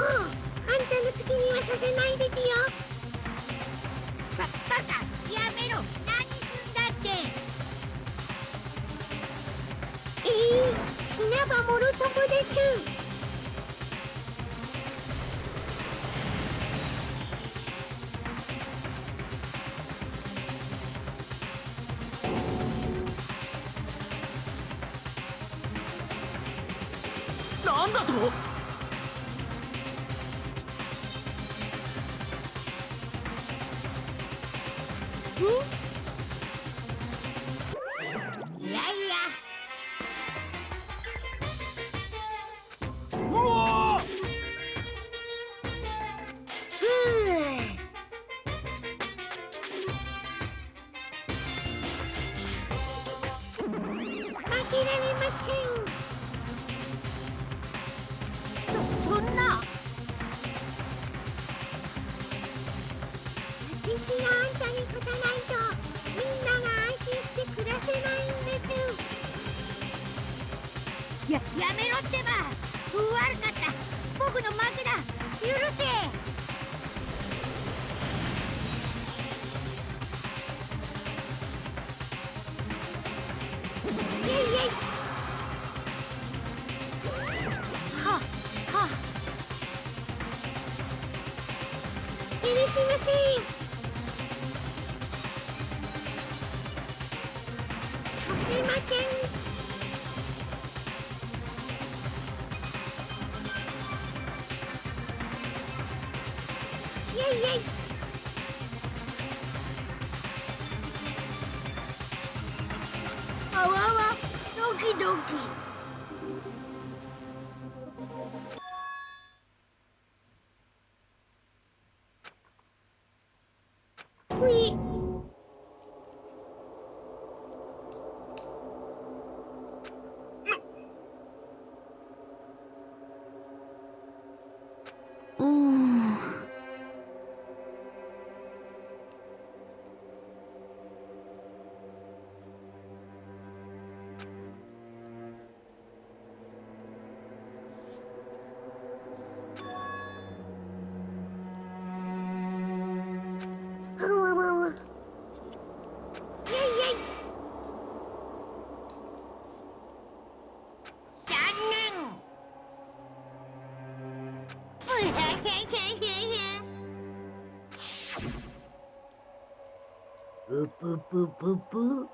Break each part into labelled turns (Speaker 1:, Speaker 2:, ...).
Speaker 1: あんたの好きにはさせないですよ。
Speaker 2: バカやめろ。何すんだって。
Speaker 1: 稲葉モルトコです。
Speaker 3: なんだと。
Speaker 2: いやいや。
Speaker 3: うわ
Speaker 1: 負けられません。
Speaker 2: そんな。
Speaker 1: 私があんたに勝たないとみんなが安心して暮らせないんです。
Speaker 2: やめろってば。悪かった。僕の負けだ。許せ。
Speaker 1: イェイイェイ。
Speaker 2: はは。
Speaker 1: 許しません。させません。イェイイェイ。
Speaker 2: あわわ。ドキドキ。
Speaker 1: ふい。あわわわ。イェイイェイ。
Speaker 2: 残念。うへへへへへ。ぷぷぷぷぷ。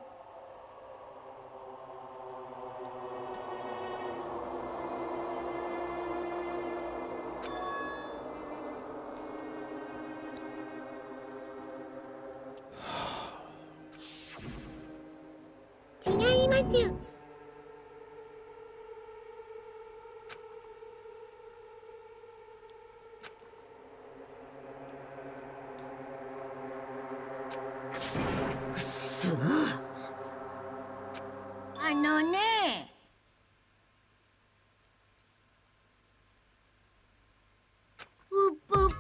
Speaker 1: 違います。
Speaker 2: くそ。あのね。ぷぷぷ。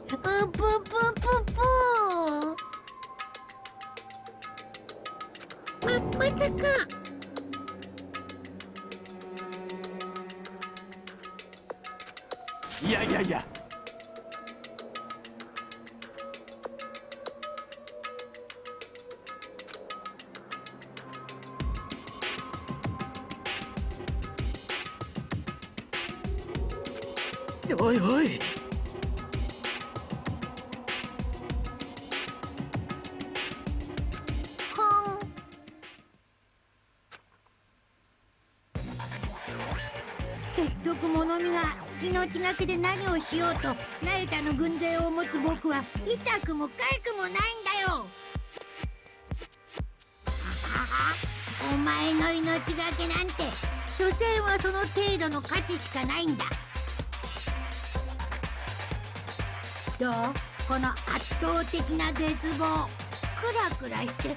Speaker 2: ぷぷぷぷぷ。
Speaker 1: まさか。
Speaker 3: いやいやいや。おいおい。
Speaker 2: ほん。結局物見が命がけで何をしようと那由他の軍勢を持つ僕は痛くも痒くもないんだよ。お前の命がけなんて所詮はその程度の価値しかないんだ。どう？この圧倒的な絶望。クラクラしてワ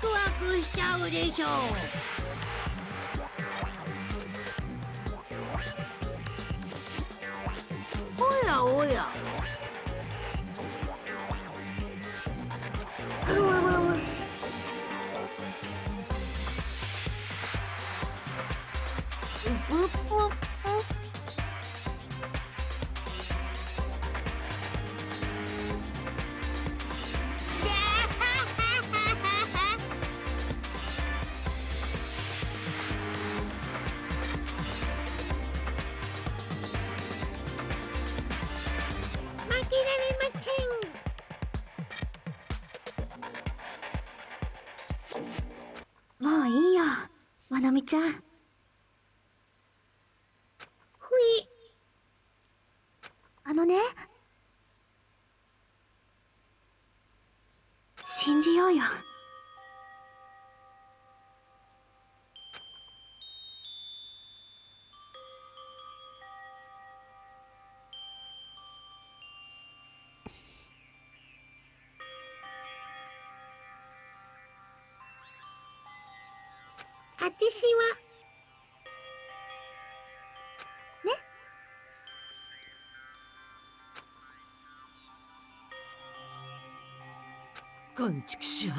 Speaker 2: クワクしちゃうでしょう。やおや。ぷっぷっぷ。
Speaker 1: 負けられません。
Speaker 4: もういいよ、まなみちゃん。
Speaker 1: ふい。
Speaker 4: あのね、信じようよ。
Speaker 1: あたしは
Speaker 3: こんちくしょう。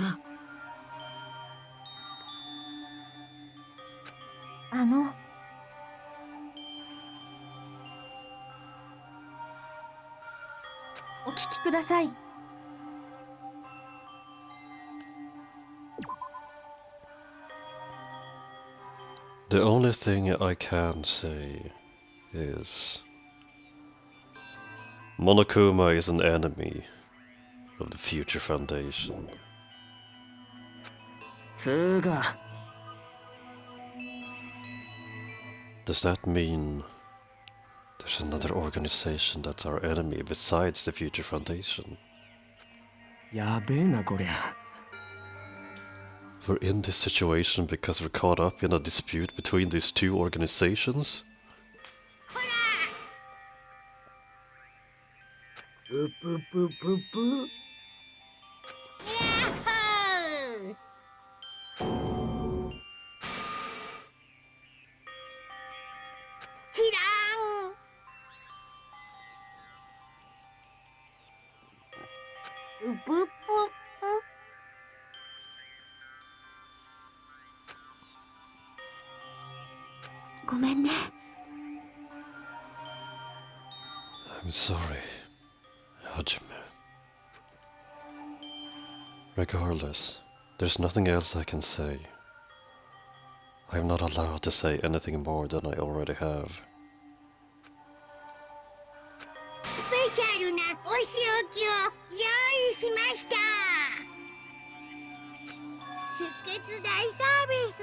Speaker 4: お聞きください。
Speaker 5: The only thing I can say is Monokuma is an enemy of the Future Foundation.
Speaker 3: つーか、
Speaker 5: Does that mean there's another organization that's our enemy besides the Future Foundation?
Speaker 3: やべえなこりゃ。
Speaker 5: We're in this situation because we're caught up in a dispute between these two organizations?
Speaker 3: ぷぷぷぷぷ。
Speaker 2: ひらん。うぷっぷっぷ。
Speaker 4: ごめんね。
Speaker 5: I'm sorry, Hajime. Regardless, there's nothing else I can say. I'm not allowed to say anything more than I already have.
Speaker 2: スペシャルなお仕置きを用意しました。出血大サービス。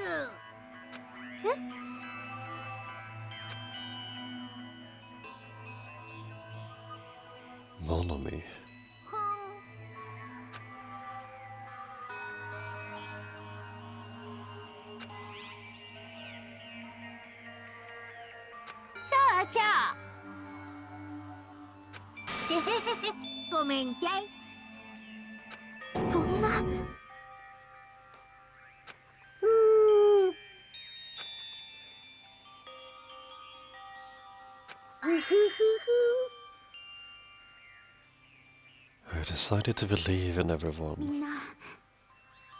Speaker 5: Monomi.
Speaker 2: そうそう。てへへへ、ごめんちゃい。
Speaker 4: そんな。
Speaker 1: うーん。ふふふふ。
Speaker 5: I decided to believe in
Speaker 4: み
Speaker 5: everyone.
Speaker 4: んな、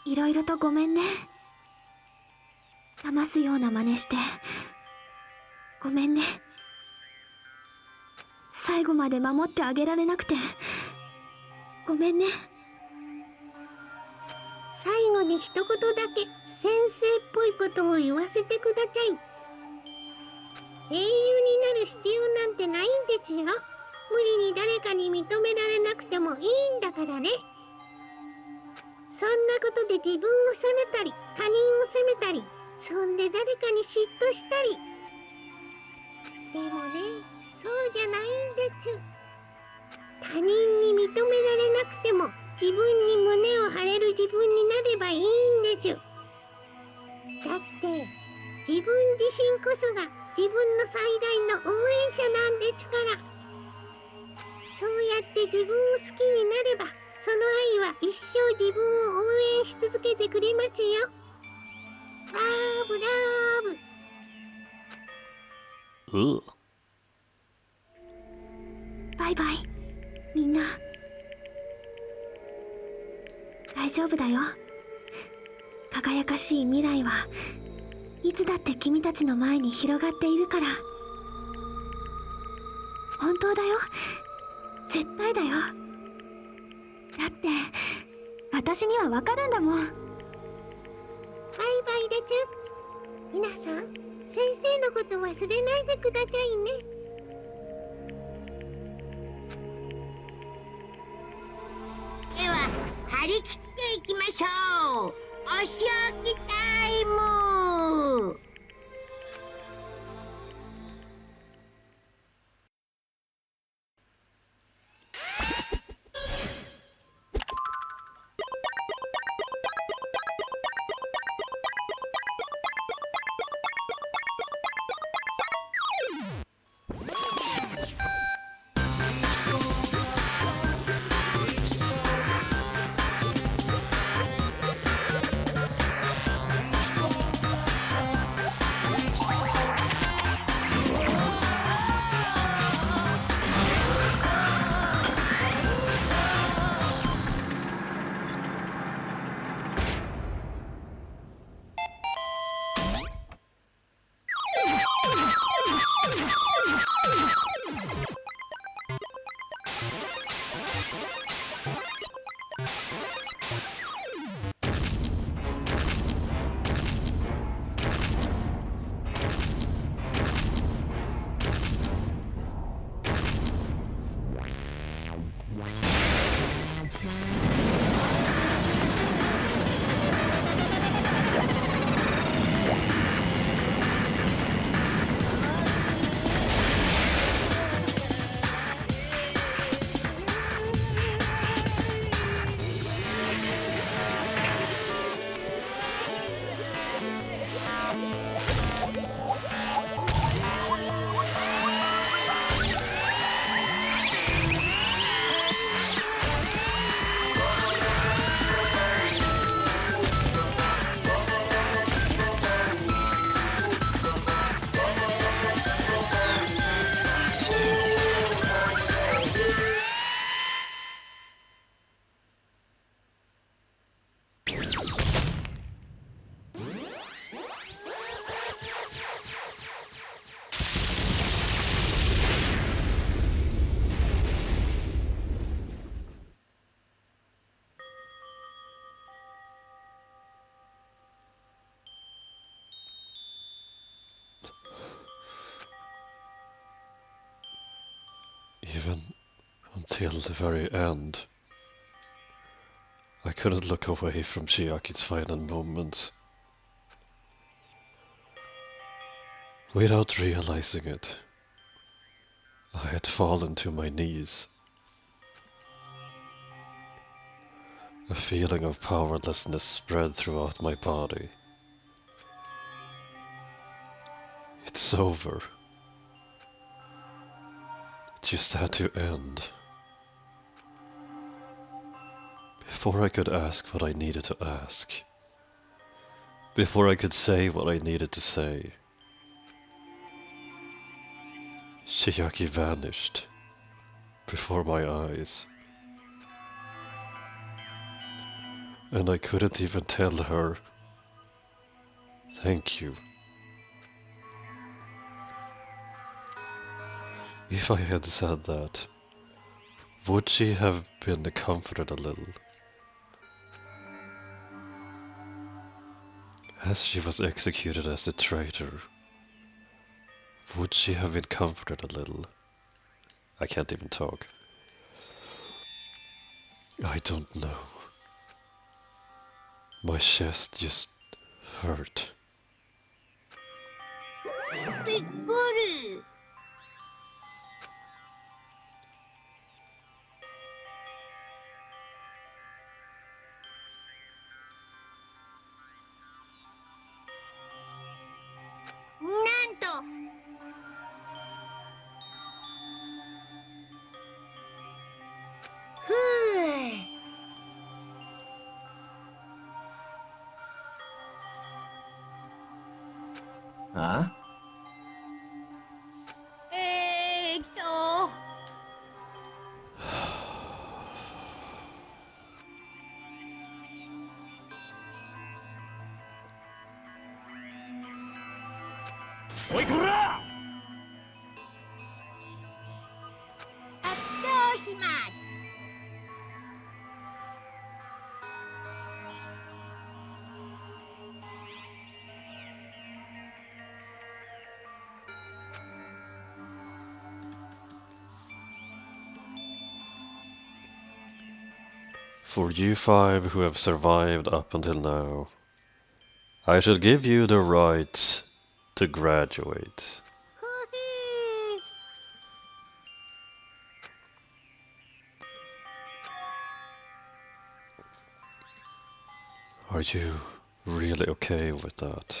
Speaker 4: いろいろとごめんね。騙すような真似して。ごめんね。最後まで守ってあげられなくて。ごめんね。
Speaker 1: 最後に一言だけ先生っぽいことを言わせてください。英雄になる必要なんてないんですよ。無理に誰かに認められなくてもいいんだからね。そんなことで自分を責めたり他人を責めたり、そんで誰かに嫉妬したり。でもね、そうじゃないんです。他人に認められなくても自分に胸を張れる自分になればいいんです。だって自分自身こそが自分の最大の応援者なんですから。そうやって自分を好きになれば、その愛は一生自分を応援し続けてくれますよ。ラブラブ。
Speaker 5: Ugh.
Speaker 4: バイイバイみんな。大丈夫だよ。輝かしい未来はいつだって君たちの前に広がっているから。本当だよ、絶対だよ。だって私にはわかるんだもん。
Speaker 1: バイバイでちゅ。皆さん、先生のこと忘れないでくださいね。
Speaker 2: では張り切っていきましょう。お仕置きタイム。
Speaker 5: Even until the very end, I couldn't look away from Chiaki's final moments. Without realizing it, I had fallen to my knees. A feeling of powerlessness spread throughout my body. It's over. It just had to end. Before I could ask what I needed to ask. Before I could say what I needed to say. Chiaki vanished before my eyes. And I couldn't even tell her, thank you. If I had said that, would she have been comforted a little? As she was executed as a traitor, would she have been comforted a little? I can't even talk. I don't know. My chest just hurt.
Speaker 2: びっくり。なんとふぅ。
Speaker 3: あ
Speaker 2: 発表します。
Speaker 5: For you five who have survived up until now, I shall give you the right to graduate. Are you really okay with that?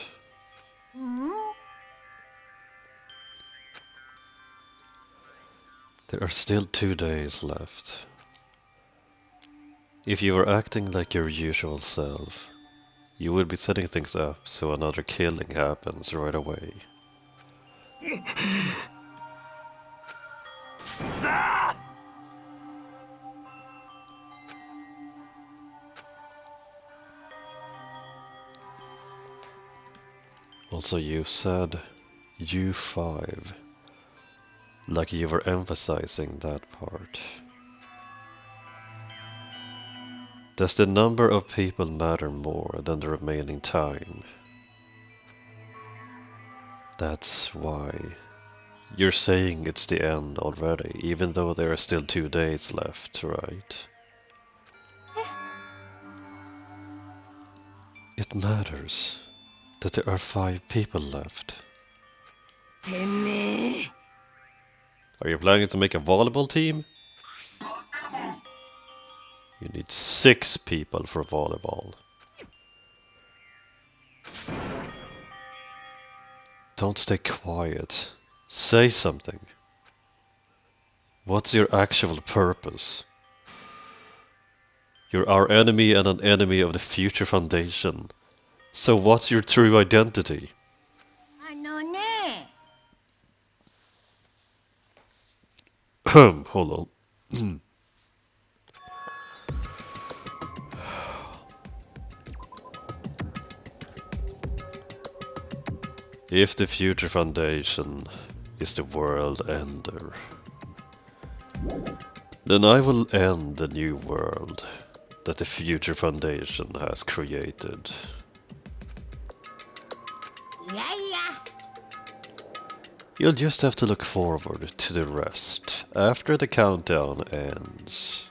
Speaker 5: There are still 2 days left. If you were acting like your usual self, you would be setting things up so another killing happens right away. Also, you said you five, like you were emphasizing that part. Does the number of people matter more than the remaining time? That's why you're saying it's the end already, even though there are still 2 days left, right? It matters that there are 5 people left. Are you planning to make a volleyball team? You need 6 people for volleyball. Don't stay quiet. Say something. What's your actual purpose? You're our enemy and an enemy of the future foundation. So what's your true identity? Hold on. If the future foundation is the world ender, then I will end the new world that the future foundation has created. You'll just have to look forward to the rest after the countdown ends.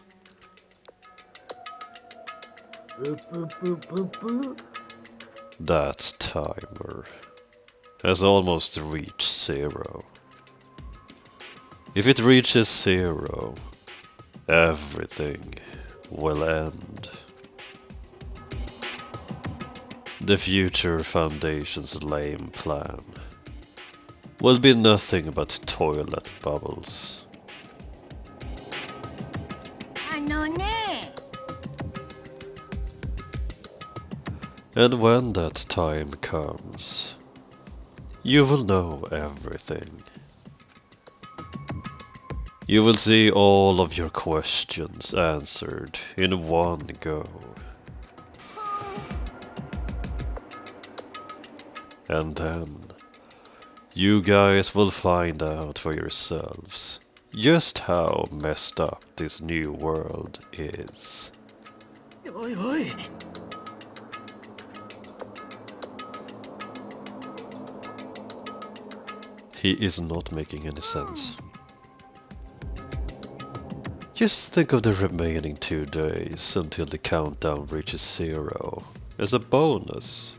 Speaker 5: That timer has almost reached 0. If it reaches 0, everything will end. The future foundation's lame plan will be nothing but toilet bubbles. And when that time comes, you will know everything. You will see all of your questions answered in one go. And then you guys will find out for yourselves just how messed up this new world is. He is not making any sense. Just think of the remaining 2 days until the countdown reaches 0 as a bonus.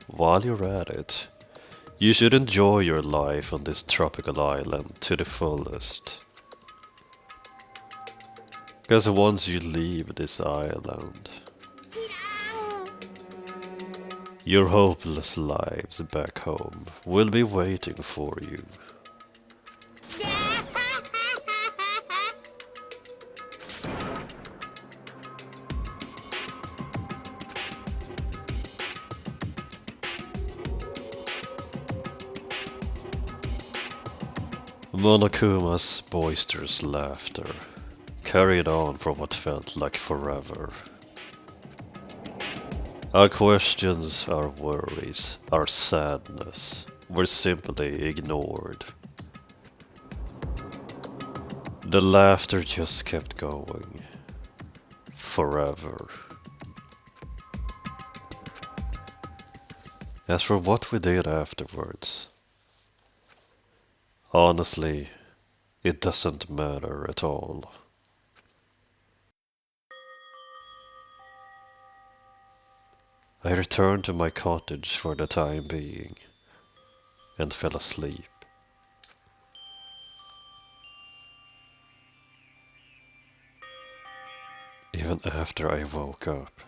Speaker 5: While you're at it, you should enjoy your life on this tropical island to the fullest. Because once you leave this island, your hopeless lives back home will be waiting for you. Monokuma's boisterous laughter carried on for what felt like forever. Our questions, our worries, our sadness were simply ignored. The laughter just kept going. Forever. As for what we did afterwards, honestly, it doesn't matter at all. I returned to my cottage for the time being and fell asleep. Even after I woke up,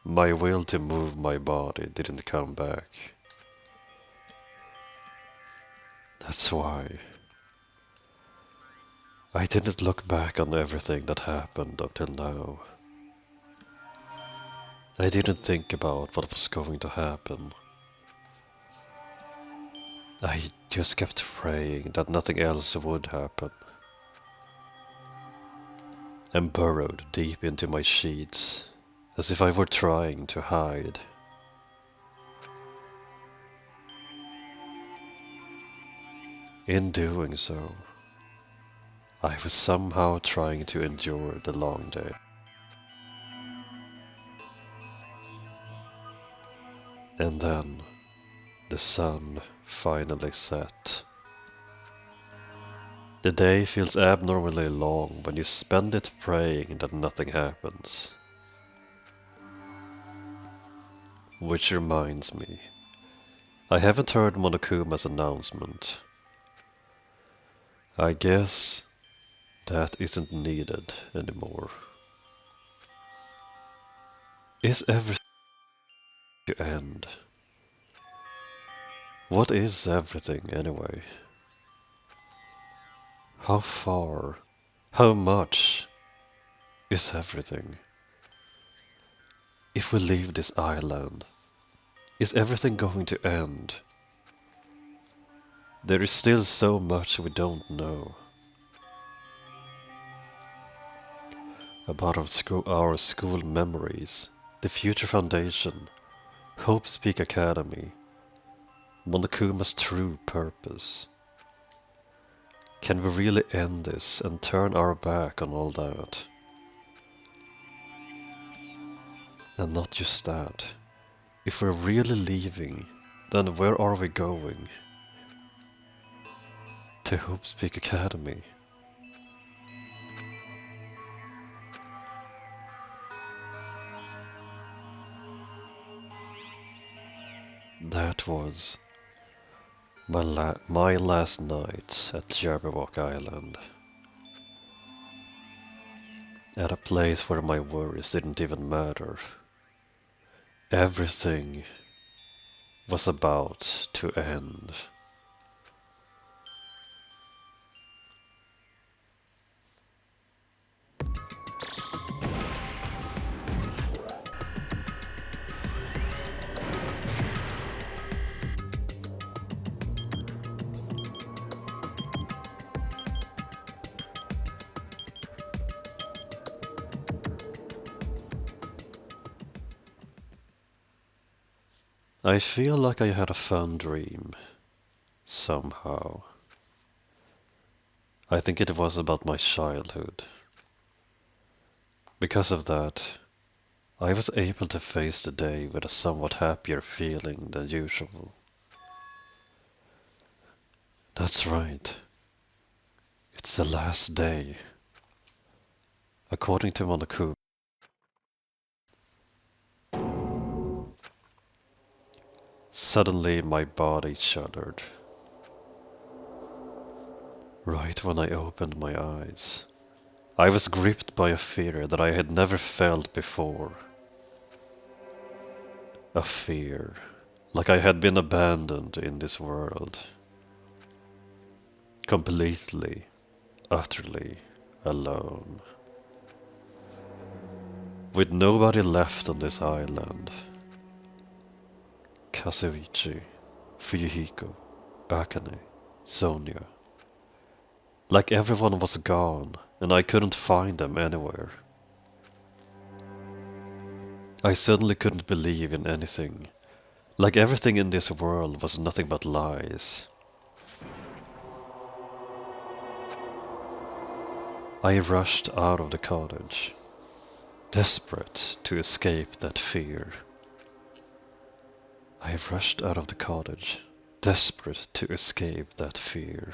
Speaker 5: my will to move my body didn't come back. That's why I didn't look back on everything that happened up till now. I didn't think about what was going to happen. I just kept praying that nothing else would happen, and burrowed deep into my sheets as if I were trying to hide. In doing so, I was somehow trying to endure the long day. And then the sun finally set. The day feels abnormally long when you spend it praying that nothing happens. Which reminds me, I haven't heard Monokuma's announcement. I guess that isn't needed anymore. Is everything to end? What is everything anyway? How far, how much is everything? If we leave this island, is everything going to end? There is still so much we don't know. About our school memories, the Future Foundation, Hope Speak Academy, Monokuma's true purpose. Can we really end this and turn our back on all that? And not just that. If we're really leaving, then where are we going? To Hope Speak Academy. That was my last night at Jabberwock Island. At a place where my worries didn't even matter. Everything was about to end. I feel like I had a fun dream, somehow. I think it was about my childhood. Because of that, I was able to face the day with a somewhat happier feeling than usual. That's right. It's the last day. According to Monokuma. Suddenly my body shuddered. Right when I opened my eyes, I was gripped by a fear that I had never felt before. A fear, like I had been abandoned in this world. Completely, utterly alone. With nobody left on this island. Kazuichi, Fuyuhiko, Akane, Sonia. Like everyone was gone, and I couldn't find them anywhere. I suddenly couldn't believe in anything. Like everything in this world was nothing but lies. I rushed out of the cottage, desperate to escape that fear. I rushed out of the cottage, desperate to escape that fear.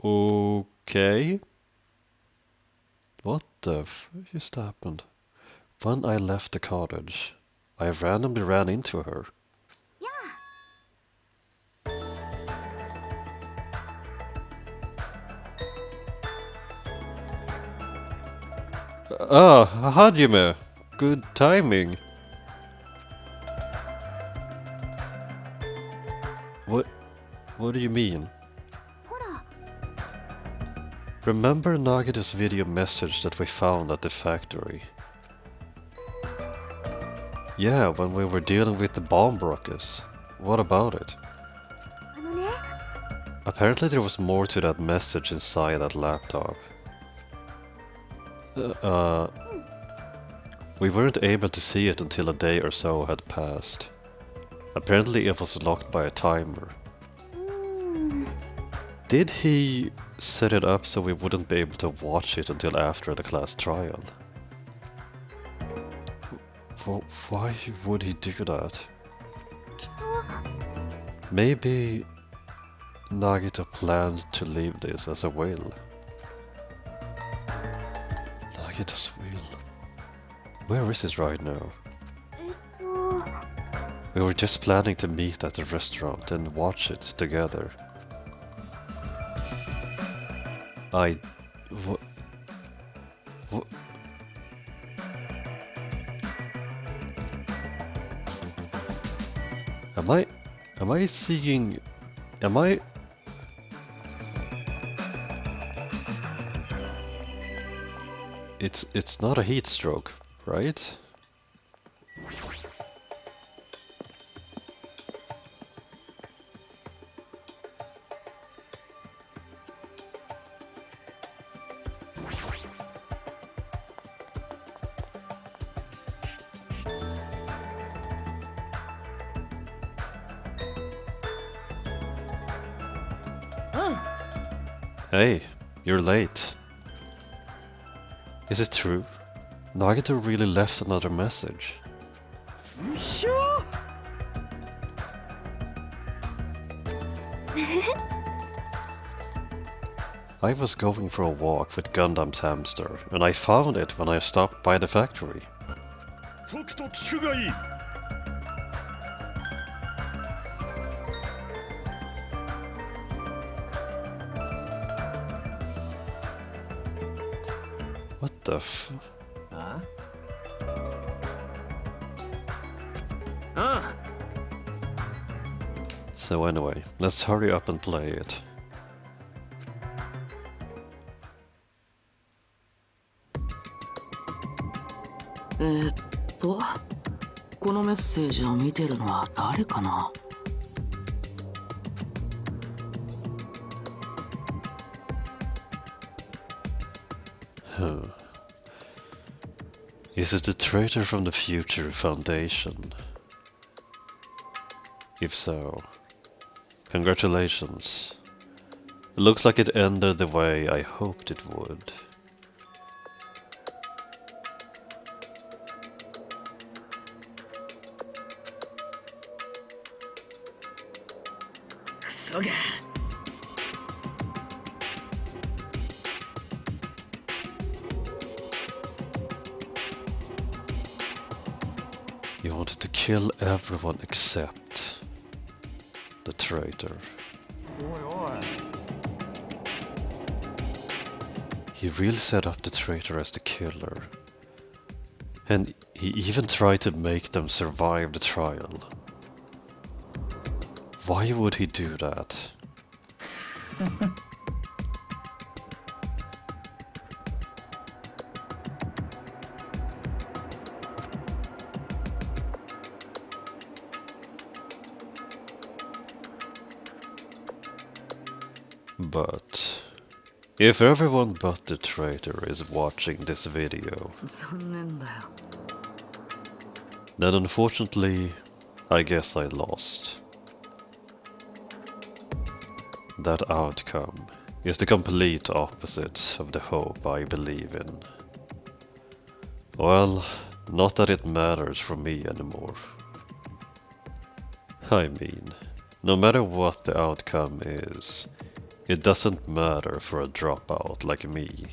Speaker 5: Okay. What the f just happened? When I left the cottage, I randomly ran into her. Ah, Hajime! Good timing. What do you mean? Remember Nagita's video message that we found at the factory? Yeah, when we were dealing with the bomb rockets. What about it? Apparently there was more to that message inside that laptop. We weren't able to see it until a day or so had passed. Apparently it was locked by a timer. Did he set it up so we wouldn't be able to watch it until after the class trial? Why would he do that? Maybe Nagita planned to leave this as a will. Nagita's will. Where is it right now? We were just planning to meet at the restaurant and watch it together. What? Am I seeing... Am I... It's not a heat stroke, right? Hey, you're late. Is it true? Nagita really left another message. I was going for a walk with Gundam's hamster, and I found it when I stopped by the factory. What the f...
Speaker 3: Huh?
Speaker 5: So anyway, let's hurry up and play it.
Speaker 6: Eh, このメッセージを見てるのは誰かな?
Speaker 5: Is it the traitor from the Future Foundation? If so, congratulations. It looks like it ended the way I hoped it would. You wanted to kill everyone except the traitor. He really set up the traitor as the killer. And he even tried to make them survive the trial. Why would he do that? But if everyone but the traitor is watching this video,
Speaker 6: 残念だよ。
Speaker 5: then unfortunately, I guess I lost. That outcome is the complete opposite of the hope I believe in. Well, not that it matters for me anymore. I mean, no matter what the outcome is, it doesn't matter for a dropout like me.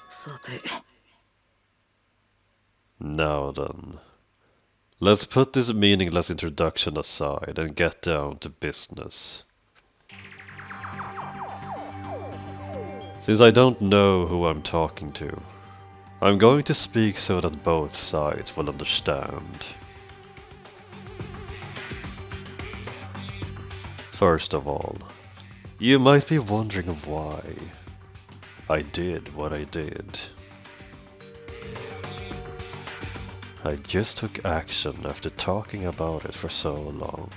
Speaker 6: さて、
Speaker 5: Now then, let's put this meaningless introduction aside and get down to business. Since I don't know who I'm talking to, I'm going to speak so that both sides will understand. First of all, you might be wondering why I did what I did. I just took action after talking about it for so long.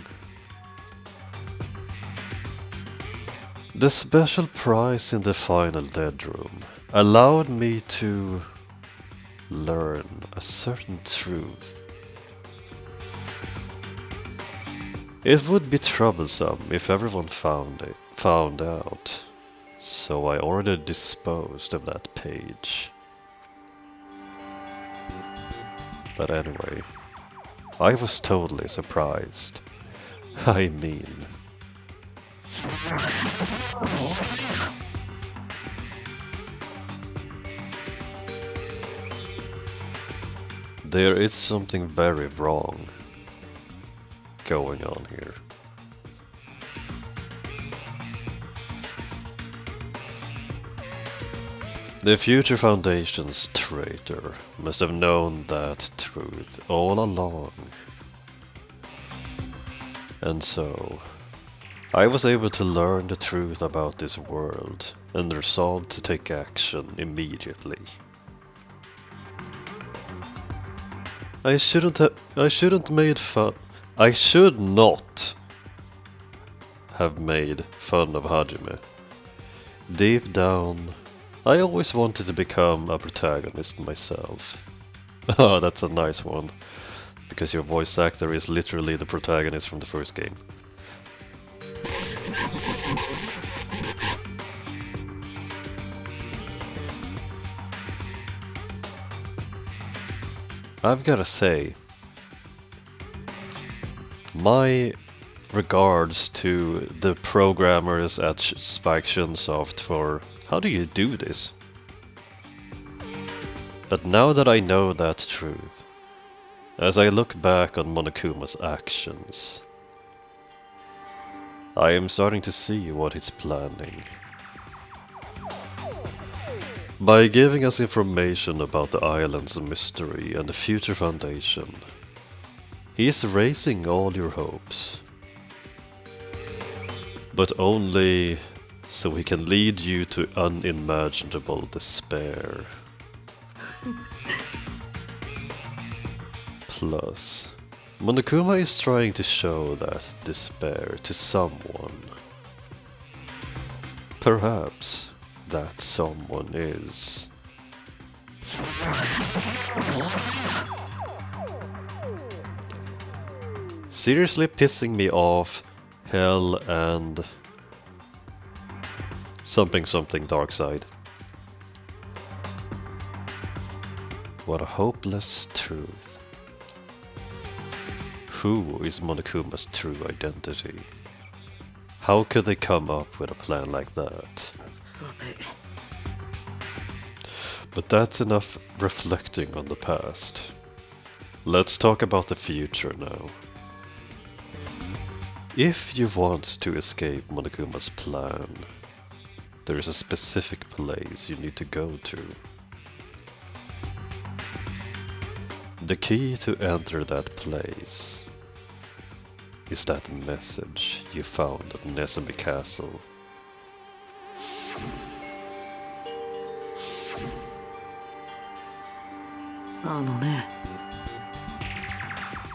Speaker 5: The special prize in the final dead room allowed me to learn a certain truth. It would be troublesome if everyone found out, so I already disposed of that page. But anyway, I was totally surprised. I mean, there is something very wrong going on here. The Future Foundation's traitor must have known that truth all along. And so, I was able to learn the truth about this world and resolved to take action immediately. I should not have made fun of Hajime. Deep down, I always wanted to become a protagonist myself. Oh, that's a nice one. Because your voice actor is literally the protagonist from the first game. I've gotta say, my regards to the programmers at Spike Chunsoft for how do you do this? But now that I know that truth, as I look back on Monokuma's actions, I am starting to see what he's planning. By giving us information about the island's mystery and the Future Foundation, he is raising all your hopes. But only so he can lead you to unimaginable despair. Plus, Monokuma is trying to show that despair to someone. Perhaps that someone is seriously pissing me off, hell and something dark side. What a hopeless truth. Who is Monokuma's true identity? How could they come up with a plan like that?
Speaker 6: さて、
Speaker 5: But that's enough reflecting on the past. Let's talk about the future now. If you want to escape Monokuma's plan, there is a specific place you need to go to. The key to enter that place is that message you found at Nesumi Castle.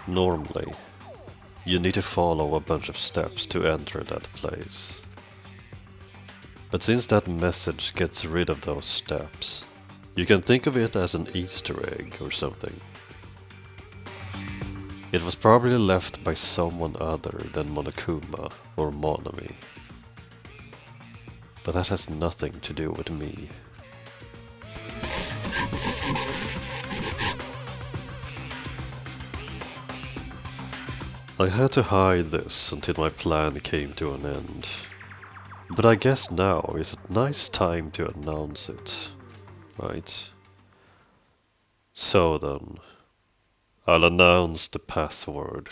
Speaker 5: Normally, you need to follow a bunch of steps to enter that place. But since that message gets rid of those steps, you can think of it as an Easter egg or something. It was probably left by someone other than Monokuma or Monami. But that has nothing to do with me. I had to hide this until my plan came to an end. But I guess now is a nice time to announce it, right? So then, I'll announce the password.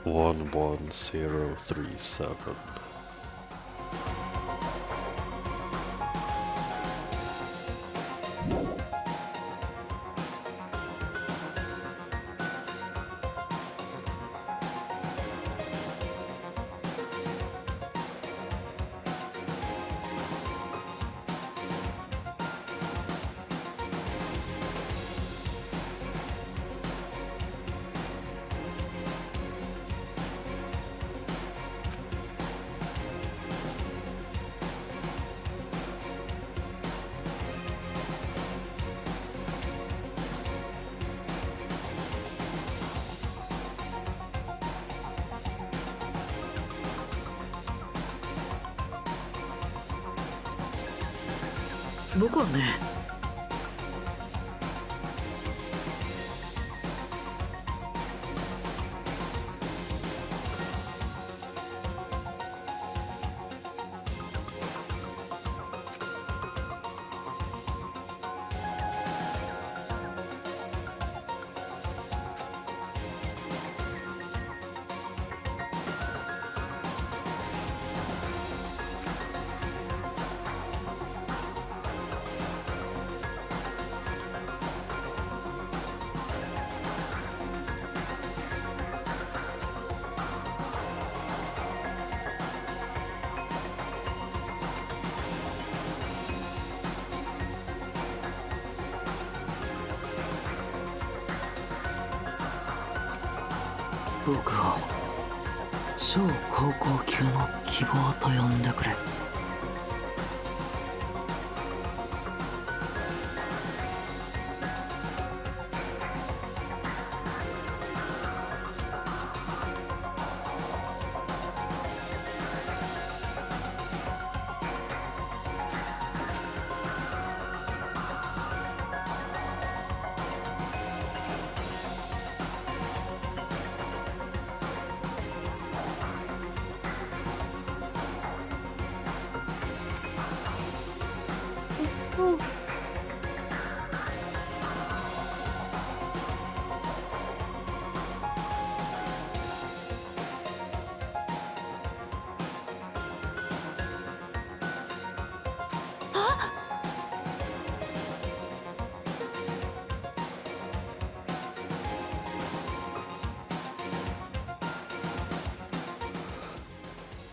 Speaker 5: One 1037.
Speaker 6: 僕はね、僕を超高校級の希望と呼んでくれ。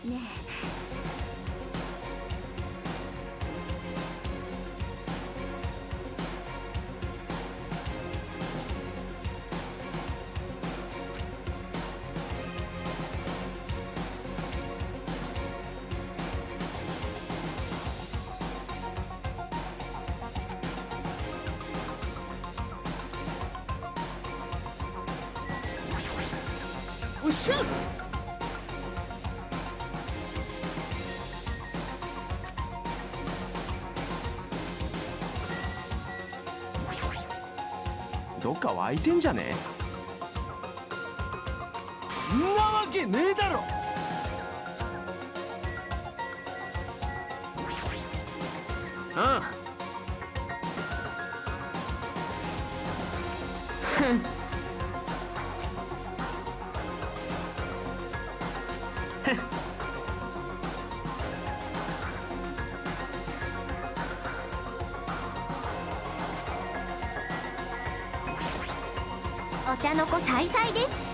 Speaker 2: ねシュー。
Speaker 3: どっか湧いてんじゃねえ。んなわけねえだろ。ああ。
Speaker 4: お茶の子さいさいです。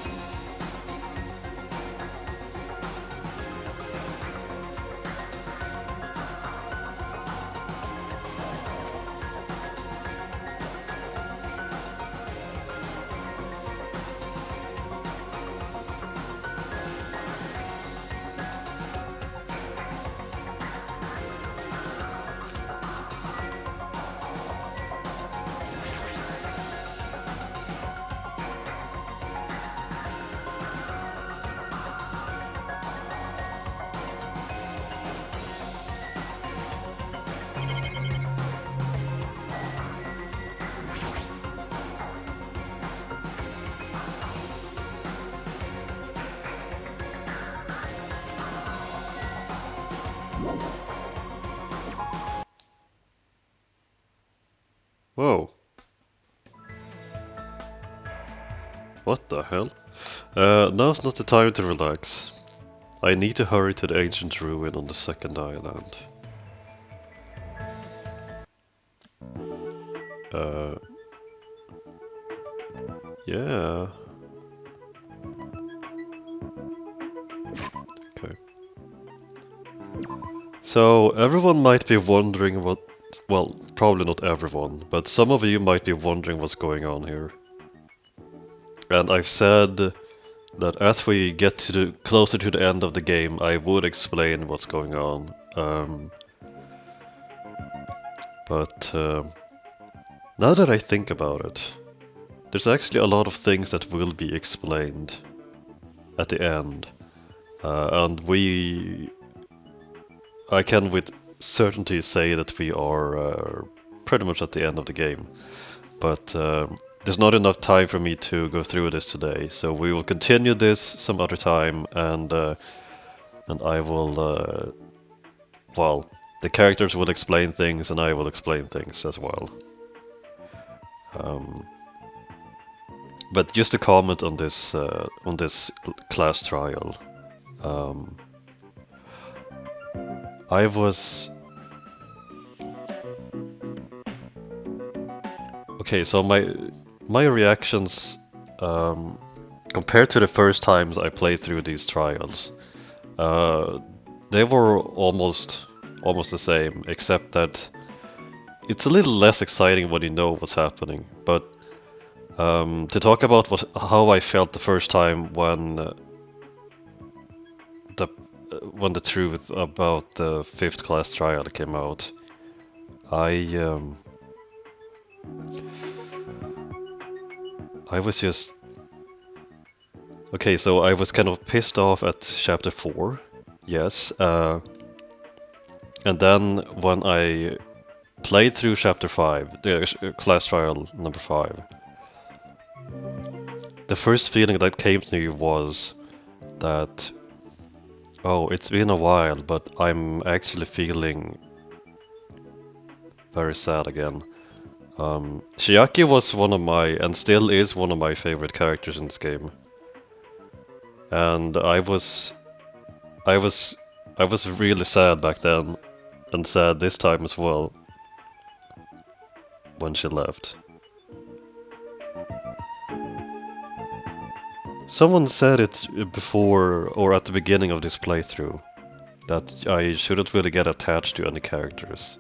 Speaker 5: Whoa. What the hell? Now's not the time to relax. I need to hurry to the ancient ruin on the second island. Yeah. Okay. So, everyone might be wondering what... Well, probably not everyone, but some of you might be wondering what's going on here. And I've said that as we get to the closer to the end of the game, I would explain what's going on. But now that I think about it, there's actually a lot of things that will be explained at the end. And I can with certainty say that we are pretty much at the end of the game. But there's not enough time for me to go through this today, so we will continue this some other time, and I will, well, the characters will explain things, and I will explain things as well. But just a comment on this class trial. I was... Okay, so my reactions compared to the first times I played through these trials, they were almost the same, except that it's a little less exciting when you know what's happening. But to talk about how I felt the first time when the truth about the 5th class trial came out, I was just... Okay, so I was kind of pissed off at chapter 4, yes, and then when I played through chapter 5, the class trial number 5, the first feeling that came to me was that, oh, it's been a while, but I'm actually feeling very sad again. Chiaki was one of my, and still is one of my favorite characters in this game. And I was really sad back then, and sad this time as well, when she left. Someone said it before, or at the beginning of this playthrough, that I shouldn't really get attached to any characters.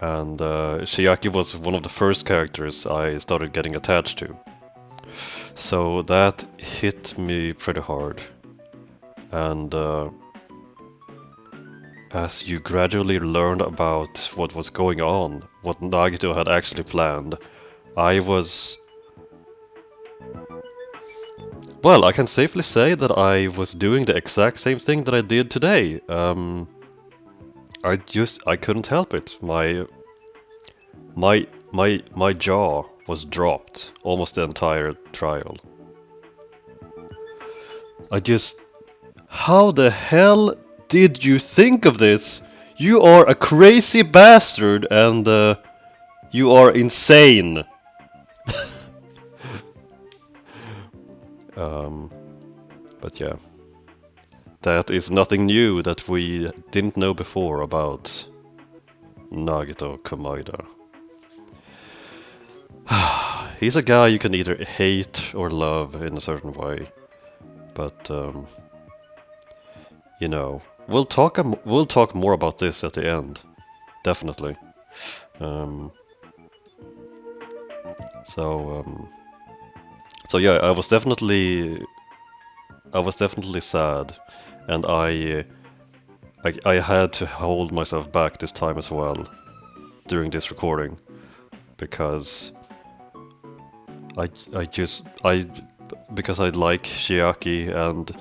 Speaker 5: And Chiaki was one of the first characters I started getting attached to. So that hit me pretty hard. And as you gradually learned about what was going on, what Nagito had actually planned, I was Well, I can safely say that I was doing the exact same thing that I did today. I couldn't help it. My jaw was dropped almost the entire trial. How the hell did you think of this? You are a crazy bastard and you are insane. But yeah, that is nothing new that we didn't know before about Nagito Komaeda. He's a guy you can either hate or love in a certain way, but you know, we'll talk more about this at the end, definitely. So yeah, I was definitely sad, and I had to hold myself back this time as well during this recording, because because I like Shiaki, and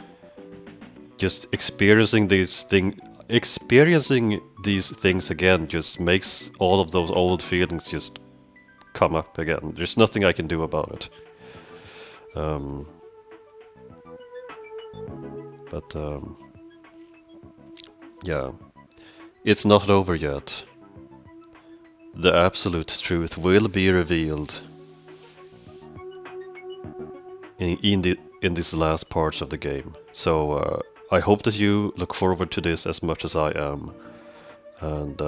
Speaker 5: just experiencing these things again just makes all of those old feelings just come up again. There's nothing I can do about it. But yeah, it's not over yet. The absolute truth will be revealed in this last parts of the game. So I hope that you look forward to this as much as I am. And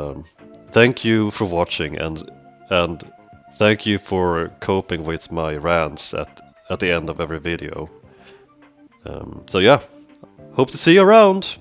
Speaker 5: thank you for watching, and thank you for coping with my rants at the end of every video. So yeah, hope to see you around.